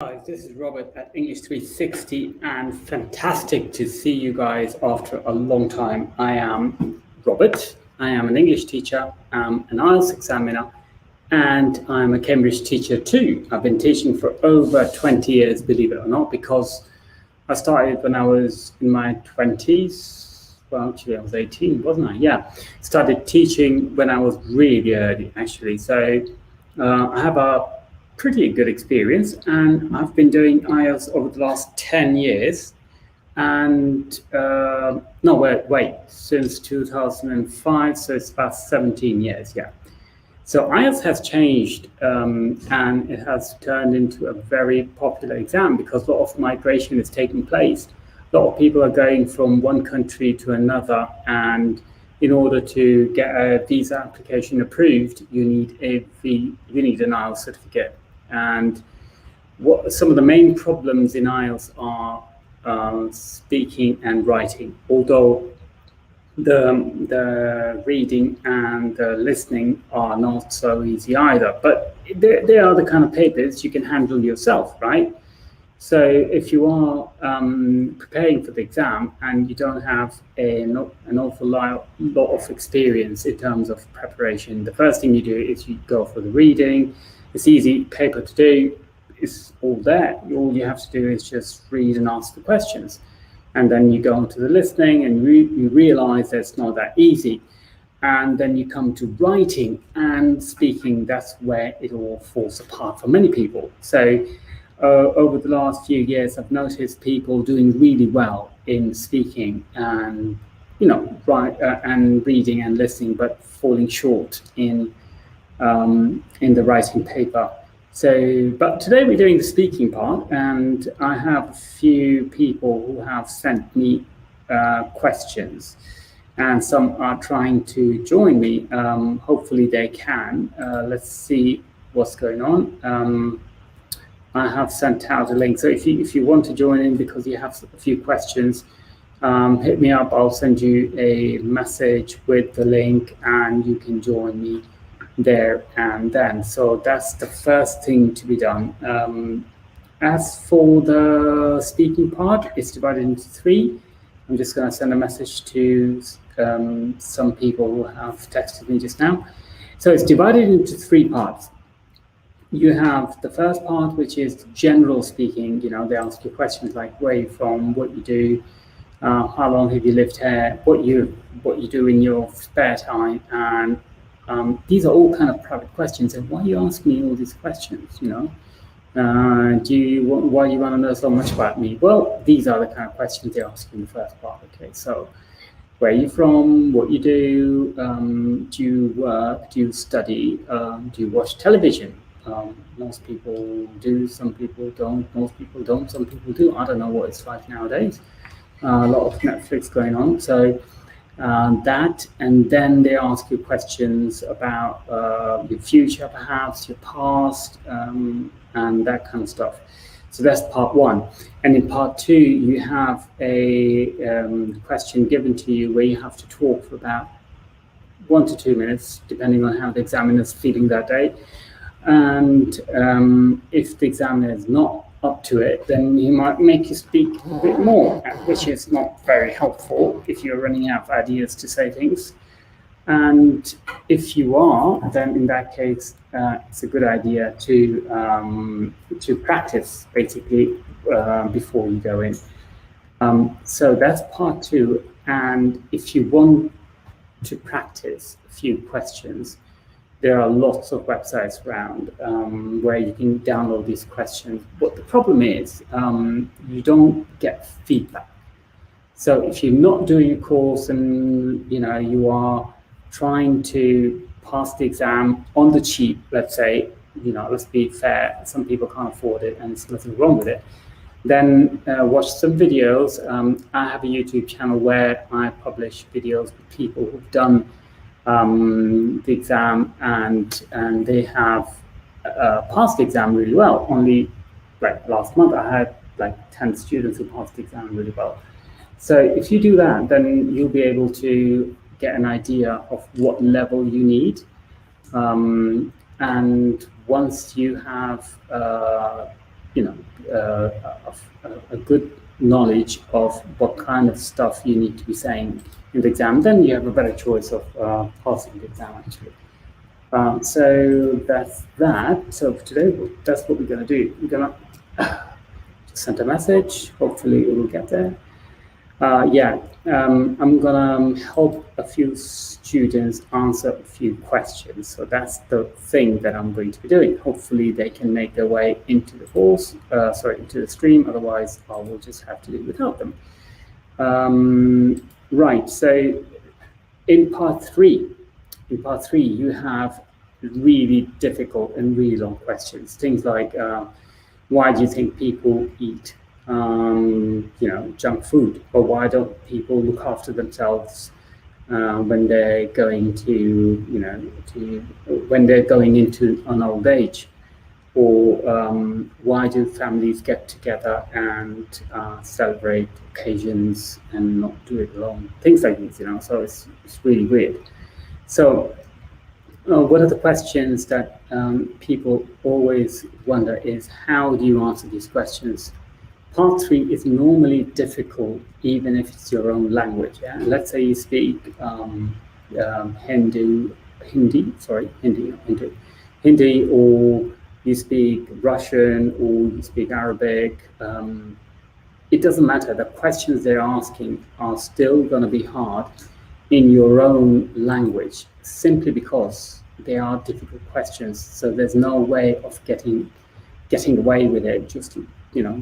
Guys, this is Robert at English 360 and fantastic to see you guys after a long time. I am Robert. I am an English teacher, I'm an IELTS examiner, and I'm a Cambridge teacher too. I've been teaching for over 20 years, believe it or not, because I started when I was in my 20s. Well, actually I was 18, wasn't I? Yeah, started teaching when I was really early, actually. So I have a pretty good experience, and I've been doing IELTS over the last 10 years. And since 2005, so it's about 17 years, yeah. So IELTS has changed, and it has turned into a very popular exam because a lot of migration is taking place. A lot of people are going from one country to another, and in order to get a visa application approved, you need an IELTS certificate. And what some of the main problems in IELTS are speaking and writing, although the reading and the listening are not so easy either. But they are the kind of papers you can handle yourself, right? So if you are preparing for the exam and you don't have an awful lot of experience in terms of preparation, the first thing you do is you go for the reading. It's easy paper to do. It's all there. All you have to do is just read and ask the questions. And then you go on to the listening and you realize that it's not that easy. And then you come to writing and speaking. That's where it all falls apart for many people. So over the last few years, I've noticed people doing really well in speaking and, and reading and listening, but falling short in the writing paper. So, but today we're doing the speaking part, and I have a few people who have sent me questions, and some are trying to join me. Hopefully they can. Let's see what's going on. I have sent out a link, so if you want to join in because you have a few questions, hit me up. I'll send you a message with the link, and you can join me there and then. So that's the first thing to be done. As for the speaking part, it's divided into three. I'm just going to send a message to some people who have texted me just now. So it's divided into three parts. You have the first part, which is general speaking. They ask you questions like where you're from, what you do, how long have you lived here, what you do in your spare time, and these are all kind of private questions. And why are you asking me all these questions? Why do you want to know so much about me? Well, these are the kind of questions they ask in the first part. Okay, so where are you from? What you do? Do you work? Do you study? Do you watch television? Most people do, some people don't. Most people don't, some people do. I don't know what it's like nowadays. A lot of Netflix going on. So that, and then they ask you questions about your future, perhaps your past, and that kind of stuff. So that's part one. And in part two, you have a question given to you where you have to talk for about 1 to 2 minutes, depending on how the examiner's feeling that day. And if the examiner is not up to it, then he might make you speak a bit more, which is not very helpful if you're running out of ideas to say things. And if you are, then in that case, it's a good idea to practice basically before you go in. So that's part two. And if you want to practice a few questions, there are lots of websites around where you can download these questions. But the problem is you don't get feedback. So if you're not doing a course and you are trying to pass the exam on the cheap, let's say, let's be fair, some people can't afford it and there's nothing wrong with it, then watch some videos. I have a YouTube channel where I publish videos with people who've done the exam and they have passed the exam really well. Only like last month I had like 10 students who passed the exam really well. So if you do that, then you'll be able to get an idea of what level you need. And once you have a good knowledge of what kind of stuff you need to be saying in the exam, then you have a better choice of passing the exam, actually. So that's that. So for today, that's what we're going to do. We're going to send a message. Hopefully it will get there. I'm going to help a few students answer a few questions. So that's the thing that I'm going to be doing. Hopefully they can make their way into the course, into the stream. Otherwise, I will just have to do it without them. Right, so in part three, you have really difficult and really long questions. Things like, why do you think people eat junk food, or why don't people look after themselves when they're going when they're going into an old age, or why do families get together and celebrate occasions and not do it alone? Things like these, So it's really weird. So one of the questions that people always wonder is, how do you answer these questions? Part 3 is normally difficult, even if it's your own language. Yeah? Let's say you speak Hindi, or you speak Russian, or you speak Arabic. It doesn't matter. The questions they're asking are still going to be hard in your own language, simply because they are difficult questions. So there's no way of getting away with it just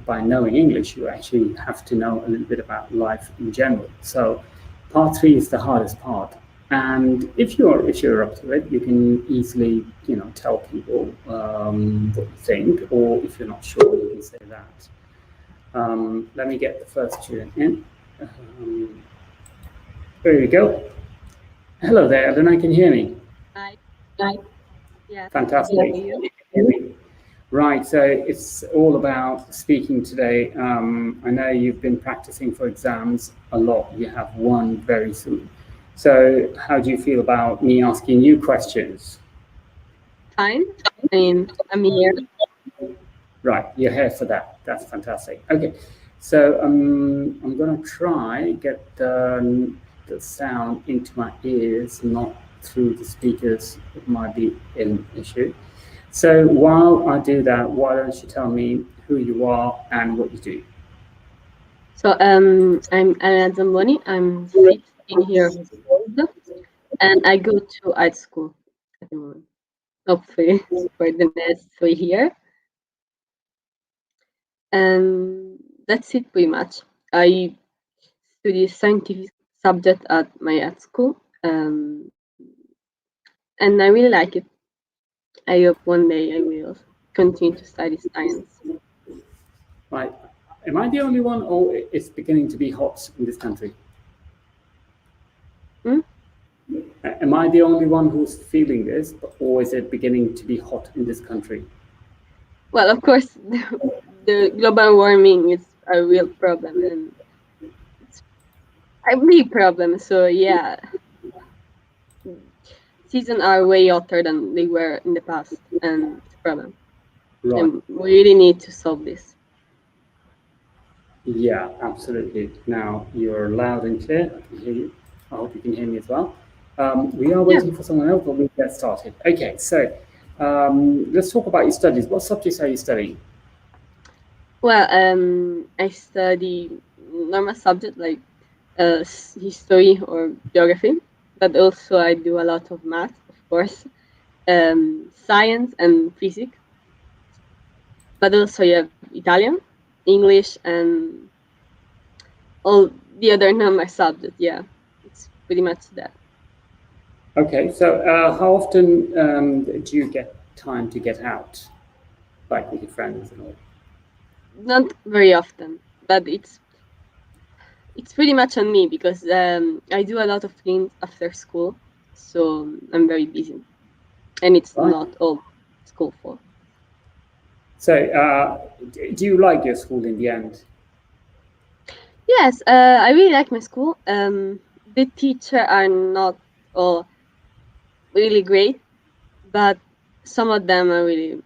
by knowing English. You actually have to know a little bit about life in general. So part 3 is the hardest part. And if you're up to it, you can easily tell people what you think, or if you're not sure, you can say that. Let me get the first student in. There you go. Hello there, Elena, can you hear me? Hi. Yeah. Fantastic. Right, so it's all about speaking today. I know you've been practicing for exams a lot. You have one very soon. So how do you feel about me asking you questions? Fine. I'm here. Right, you're here for that. That's fantastic. Okay, so I'm going to try get the sound into my ears, not through the speakers. It might be an issue. So while I do that, why don't you tell me who you are and what you do? So I'm Elena Zamboni. I'm 16 years old, and I go to IELTS school at the moment. Hopefully for the next 3 years. And that's it pretty much. I study scientific subject at my IELTS school, and I really like it. I hope one day I will continue to study science. Right. Am I the only one, or it's beginning to be hot in this country? Am I the only one who's feeling this, or is it beginning to be hot in this country? Well, of course, the global warming is a real problem, and it's a big problem. So yeah, seasons are way hotter than they were in the past, and it's a problem. Right. And we really need to solve this. Yeah, absolutely. Now you're loud and clear. I can hear you. I hope you can hear me as well. We are waiting for someone else, but we'll get started. Okay, so let's talk about your studies. What subjects are you studying? Well, I study normal subjects like history or geography, but also I do a lot of math, of course, science and physics. But also you have Italian, English, and all the other normal subjects. Yeah, it's pretty much that. Okay, so how often do you get time to get out, like with your friends and all? Not very often, but it's pretty much on me because I do a lot of things after school, so I'm very busy, and it's not all school for. So do you like your school in the end? Yes, I really like my school. The teachers are not all really great, but some of them are really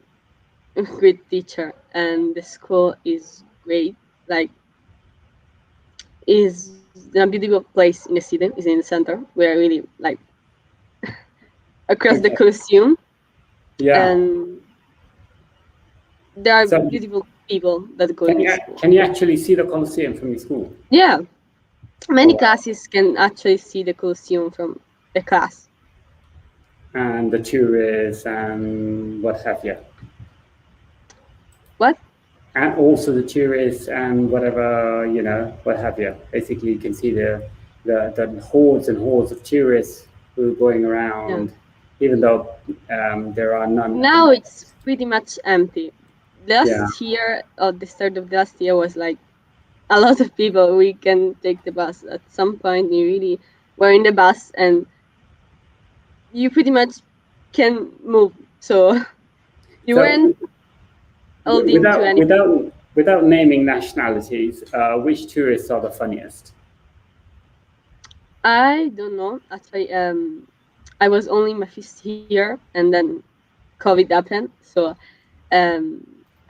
great teacher. and the school is great. Like, is a beautiful place in the city. Is in the center. We are really like across the Okay. Colosseum, Yeah. and there are So beautiful people that go in this school. can you actually see the Colosseum from your school? Yeah, many Oh, wow. classes can actually see the Colosseum from the class. And the tourists and what have you. What? And also the tourists and whatever, you know, what have you. Basically, you can see the hordes and hordes of tourists who are going Yeah. around, even though there are none at the Now moment. it's pretty much empty. Yeah. Last year, or the start of last year, was like a lot of people. We can take the bus. At some point, you really were in the bus and you pretty much can move. So you So weren't holding to anything. without naming nationalities, which tourists are the funniest? I don't know. Actually, I was only my first year, and then COVID happened. So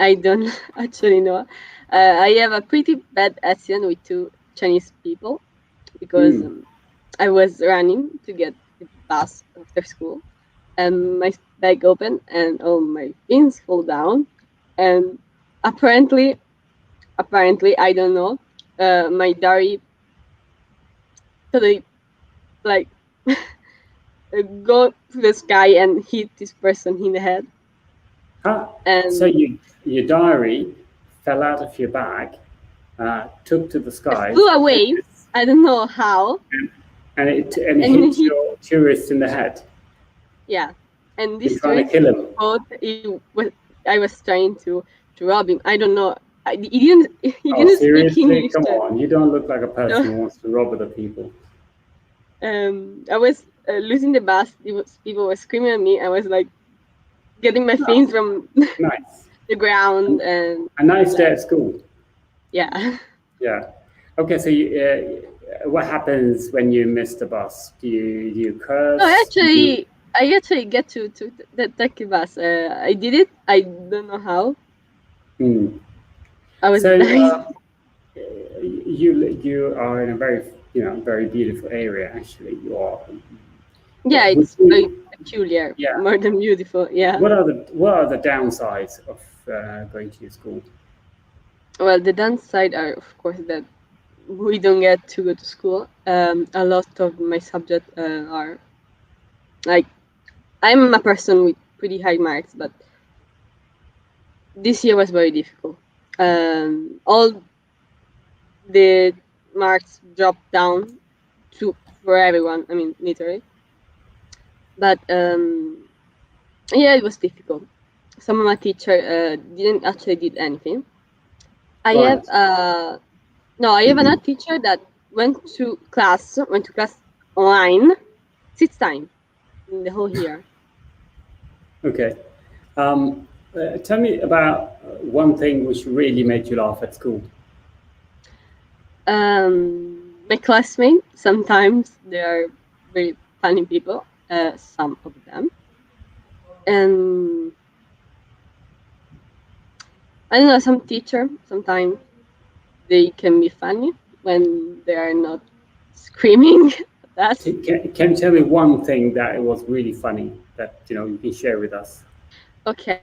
I don't actually know. I have a pretty bad accident with two Chinese people because Hmm. I was running to get the bus after school, and my bag opened, and all my pins fall down, and apparently, I don't know, my diary totally like go to the sky and hit this person in the head, Huh? So and your diary fell out of your bag, took to the it skies, flew away. I don't know how, and it and hit he, your tourist in the head. yeah, and You're this trying to tourist kill him. thought I was trying to rob him. I don't know. He Oh, didn't speak seriously? English. Come on. You don't look like a person So who wants to rob other people. I was losing the bus. People were screaming at me. I was like getting my Oh, things from nice. the ground, and A nice day at school. yeah. Yeah. Okay, so what happens when you miss the bus? Do you No, curse? Do you, I actually get to the taxi bus. I did it. I don't know how. hmm. I was So dying. you are in a very beautiful area. Actually, you are. Yeah, Would it's very you, peculiar, yeah. more than beautiful. Yeah. What are the downsides of going to your school? Well, the downside are, of course, that we don't get to go to school. A lot of my subjects are like, I'm a person with pretty high marks, but this year was very difficult. All the marks dropped down to for everyone. I mean, literally. But yeah, it was difficult. Some of my teacher didn't actually did anything. I have Right. no, I have another teacher that went to class online 6 times in the whole year. Okay. Tell me about one thing which really made you laugh at school. My classmates, sometimes they are very funny people, some of them. And I don't know, some teacher, sometimes they can be funny when they are not screaming at us. Can you tell me one thing that was really funny that you can share with us? Okay,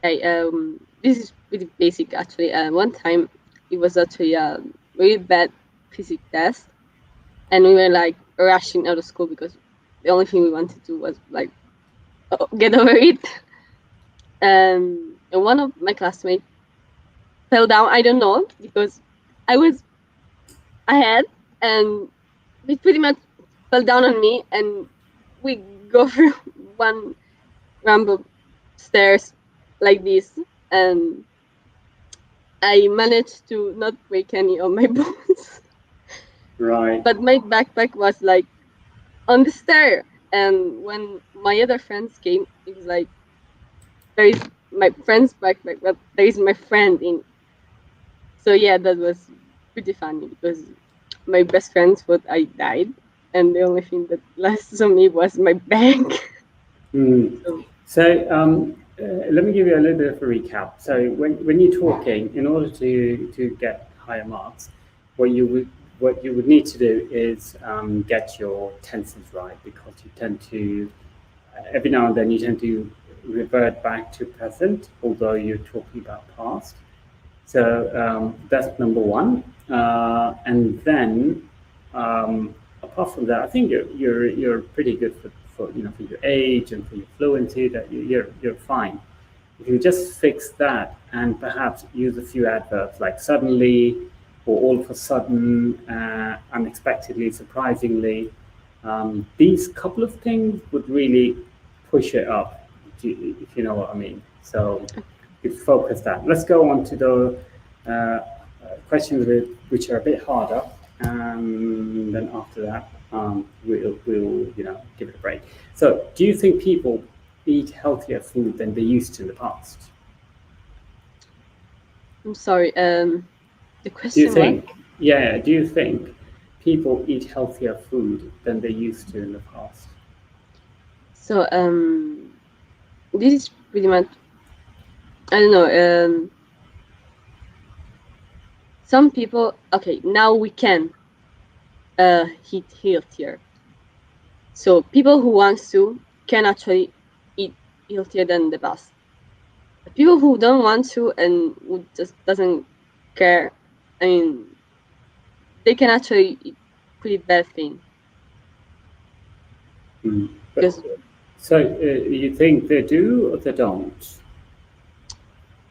this is pretty basic actually. One time it was actually a really bad physics test, and we were like rushing out of school because the only thing we wanted to was like get over it. And one of my classmates fell down. I don't know because I was ahead, and he pretty much fell down on me, and we go through one ramp of stairs like this, and I managed to not break any of my bones. Right. But my backpack was like on the stair, and when my other friends came, it was like, there is my friend's backpack, but there is my friend in. So yeah, that was pretty funny because my best friends thought I died, and the only thing that lasted on me was my bag. Mm. So So let me give you a little bit of a recap. So when you're talking, in order to get higher marks, what you would need to do is get your tenses right, because you tend to every now and then you tend to revert back to present, although you're talking about past. So that's number one. And then apart from that, I think you're pretty good for your age and for your fluency. That you're fine. If you just fix that and perhaps use a few adverbs like suddenly or all of a sudden, unexpectedly, surprisingly, these couple of things would really push it up, if you know what I mean. So you focus that. Let's go on to the questions which are a bit harder. Then after that, we'll give it a break. So, do you think people eat healthier food than they used to in the past? I'm sorry. The Do question you was? think? Yeah. Do you think people eat healthier food than they used to in the past? So this is pretty much, I don't know. Some people, okay, now we can eat healthier. So people who want to can actually eat healthier than the past. People who don't want to and who just doesn't care, I mean, they can actually eat pretty bad thing. Because So you think they do or they don't?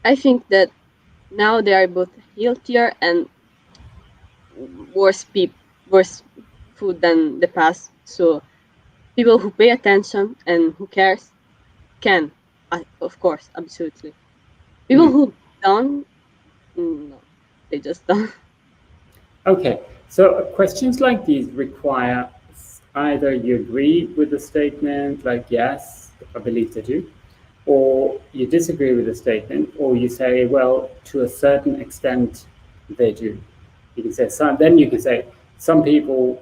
I think that now they are both healthier and worse food than the past. So people who pay attention and who cares can, of course, absolutely. People who don't, no, they just don't. Okay, so questions like these require either you agree with the statement, like yes, I believe they do, or you disagree with the statement, or you say, well, to a certain extent, they do. You can say some. Then you can say some people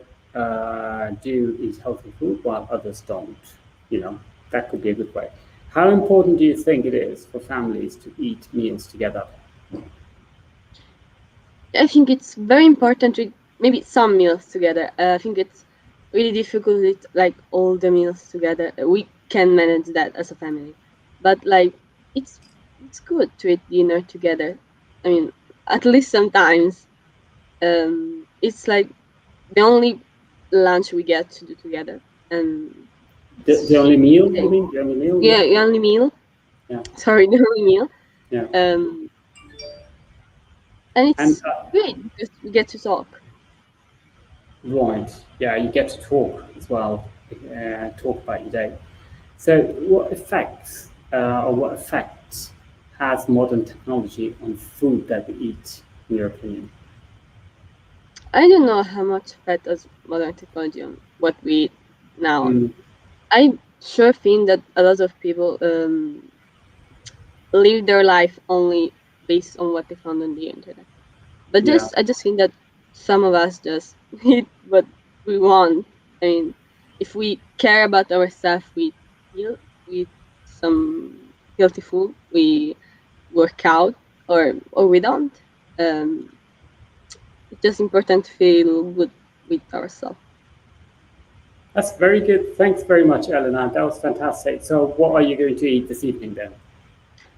do eat healthy food while others don't. That could be a good way. How important do you think it is for families to eat meals together? I think it's very important to eat maybe some meals together. I think it's really difficult to eat like all the meals together. We can manage that as a family, but like it's good to eat dinner together. I mean, at least sometimes. It's like the only lunch we get to do together, and The only meal, you mean? The only meal? yeah, the only meal. Yeah. Sorry, the only meal. Yeah. And it's And great because we get to talk. right, yeah, you get to talk as well, talk about your day. So, what effects or what effects has modern technology on food that we eat, in your opinion? I don't know how much effect does modern technology on what we eat now. I sure think that a lot of people live their life only based on what they found on the internet. But Yeah. I just think that some of us just eat what we want. I mean, if we care about ourselves, we eat some healthy food, we work out, or we don't. It's just important to feel good with ourselves. That's very good. Thanks very much, Elena. That was fantastic. So, what are you going to eat this evening then?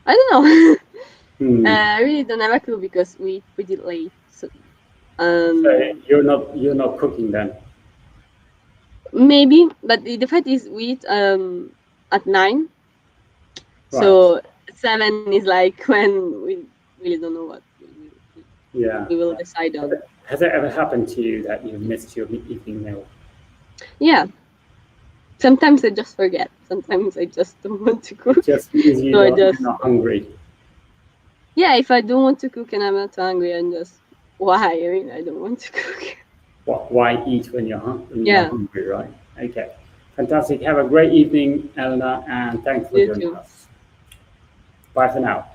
I don't know. I really don't have a clue because we eat pretty late. So, So you're not cooking then? maybe, but the fact is we eat at 9. Right. So 7 is like when we really don't know what we will decide on. Has it ever happened to you that you've missed your evening meal? Yeah. Sometimes I just forget. Sometimes I just don't want to cook. It just means you're not hungry. Yeah, if I don't want to cook and I'm not hungry, I'm just, why? I mean, I don't want to cook. Why eat when you're hungry, right? Okay. Fantastic. Have a great evening, Elena, and thanks for joining us. Bye for now.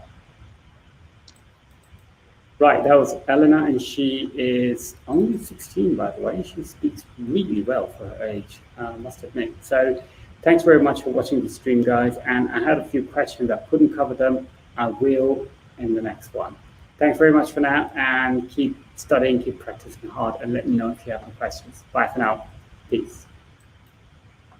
Right, that was Elena, and she is only 16, by the way. She speaks really well for her age, I must admit. So Thanks very much for watching the stream, guys. And I had a few questions. I couldn't cover them. I will in the next one. Thanks very much for now, and keep studying, keep practicing hard, and let me know if you have any questions. Bye for now. Peace.